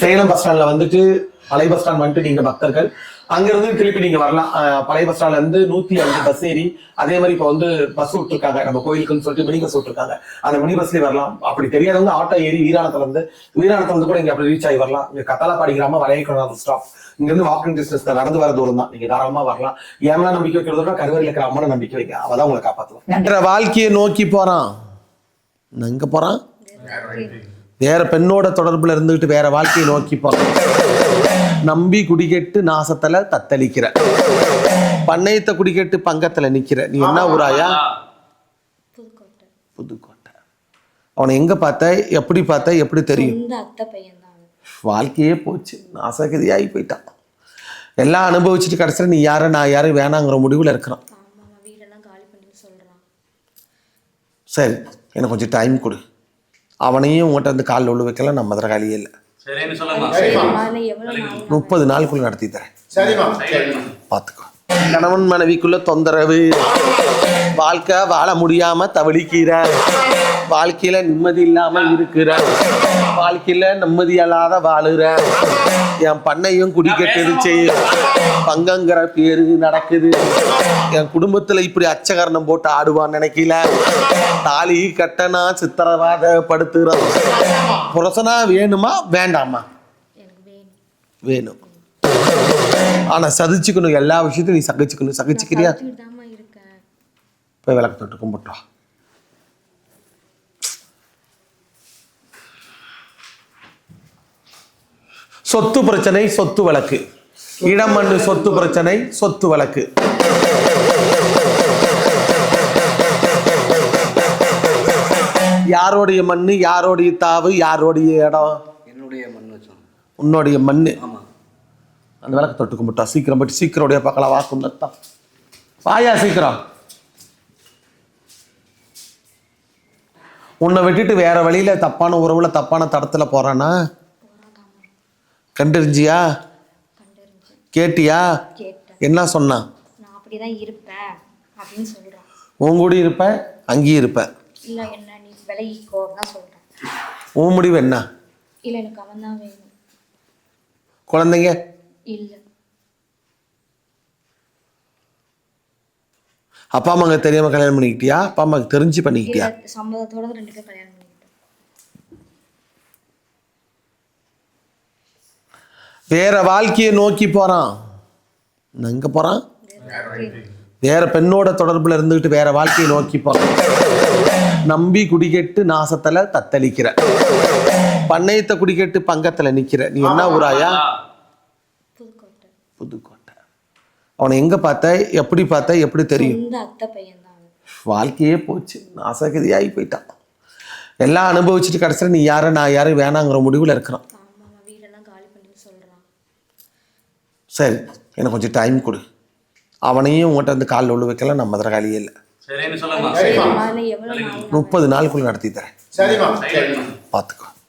Salem bus ஸ்டாண்ட்ல வந்துட்டு பழைய பஸ் ஸ்டாண்ட் வந்துட்டு நீங்க பக்தர்கள் அங்கிருந்து திருப்பி நீங்க வரலாம். பழைய பஸ் ஸ்டாண்ட்ல இருந்து 105 பஸ் ஏறி அதே மாதிரி இப்ப வந்து பஸ் விட்டுருக்காங்க நம்ம கோயிலுக்குன்னு சொல்லிட்டு மினி பஸ் விட்டுருக்காங்க. அந்த மினி பஸ்லயே வரலாம். அப்படி தெரியாதவங்க ஆட்டோ ஏறி வீராணத்துல இருந்து கூட இங்க அப்படி ரீச் ஆகி வரலாம். இங்க கத்தாலப்பாடி கிராமம் வளையக்குளம் ஸ்டாப் இங்க இருந்து வாக்கிங் டிஸ்டன்ஸ் நடந்து வர தூரம் தான். நீங்க தாராளமா வரலாம். ஏமலா நம்பிக்கை வைக்கிறதோட கருவறையில் இருக்கிற அம்மனை நம்பிக்கை வைக்க அவதான் உங்களை காப்பாற்றுவோம். வாழ்க்கையை நோக்கி போறான். எங்க போறான்? வேற பெண்ணோட தொடர்புல இருந்துகிட்டு வேற வாழ்க்கையை நோக்கி போறான். நம்பி குடிக்கெட்டு நாசத்துல தத்தளிக்கிற, பண்ணையத்தை குடிக்கெட்டு பங்கத்துல நிக்கிற. நீ என்ன ஊராயா? புதுக்கோட்டை. அவனை எங்க பார்த்த, எப்படி பார்த்த, எப்படி தெரியும்? வாழ்க்கையே போச்சு, நாசகதியாகி போயிட்டான். எல்லாம் அனுபவிச்சுட்டு கடைசியில் நீ யார நான் யாரும் வேணாங்கிற முடிவுல இருக்கிறான். சரி, எனக்கு கொஞ்சம் டைம் கொடு. அவனையும் உங்கள்கிட்ட வந்து காலில் உள்ள வைக்கலாம். நம்ம மதுரகாலியே இல்லை. 30 நாளுக்குள்ள நடத்தி தரேன். பார்த்துக்கோ. கணவன் மனைவிக்குள்ள தொந்தரவு, வாழ்க்கை வாழ முடியாம தவளிக்கிற, வாழ்க்கையில நிம்மதி இல்லாம இருக்கிற, வாழ்க்கையில நிம்மதி இல்லாத வாழுற, என் பண்ணையும் குடிக்கெட்டுருச்சு, பங்கங்கிற பேரு நடக்குது, என் குடும்பத்துல இப்படி அச்சகரணம் போட்டு ஆடுவான்னு நினைக்கல, தாலி கட்டனா சித்திரவாத படுத்துறோம். புரசனா வேணுமா வேண்டாமா? வேணும். ஆனா சதிச்சுக்கணும். எல்லா விஷயத்தையும் நீ சகிச்சுக்கணும். சகிச்சுக்கிறியா? போய் விளக்கு தொட்டு கும்பிட்டா. சொத்து பிரச்சனை, சொத்து வழக்கு. இடம் மண்ணு சொத்து பிரச்சனை, சொத்து வழக்கு. யாரோடைய மண்ணு, யாரோடைய தாவு, யாரோடைய இடம்? என்னுடைய மண்ணு. உன்னுடைய மண்ணு. அந்த விளக்கு தொட்டு கும்பிட்டா. சீக்கிரம் போட்டு சீக்கிரம் பார்க்கலாம். வாக்கும் தான் வாயா சீக்கிரம். உன்னை விட்டுட்டு வேற வழியில தப்பான உறவுல தப்பான தடத்துல போறானா? கண்டறிஞ்சியா? கேட்டியா? என்ன சொன்னா? நான் அப்படிதான் இருப்பேன் அப்படின்னு சொல்றான். உன் கூட இருப்ப, அங்கேயும் இருப்ப. இல்ல என்ன நீ விலகிக்கோ தான் சொல்றேன். உன் முடிவு என்ன? இல்ல எனக்கு அவன் தான் வேணும். குழந்தைங்க இல்ல. அப்பா அம்மாங்க தெரியாம கல்யாணம் பண்ணிக்கிட்டியா? அப்பா அம்மாக்கு தெரிஞ்சு பண்ணிக்கிட்டியா? சம்மதத்தோட 2 பேர் கல்யாணம் பண்ணிக்கிட்டோம். வேற வாழ்க்கையை நோக்கி போறான். எங்க போறான்? வேற பெண்ணோட தொடர்புல இருந்துகிட்டு வேற வாழ்க்கையை நோக்கி போறான். நம்பி குடிக்கெட்டு நாசத்துல தத்தளிக்கிற, பண்ணையத்தை குடிக்கெட்டு பங்கத்துல நிக்கிற. நீ என்ன ஊராயா? புதுக்கோட்டை. அவனை எங்க பார்த்த, எப்படி பார்த்த, எப்படி தெரியும்? வாழ்க்கையே போச்சு, நாசகதியாகி போயிட்டான். எல்லாம் அனுபவிச்சுட்டு கடைசியில் நீ யார நான் யாரும் வேணாங்கிற முடிவுல இருக்கிறான். சரி, எனக்கு கொஞ்சம் டைம் கொடு. அவனையும் உங்கள்கிட்ட வந்து காலில் உள்ள வைக்கலாம். நம்ம மதுரகாலியே இல்லை. 30 நாளுக்குள்ள நடத்தி தரேன். பார்த்துக்கோ.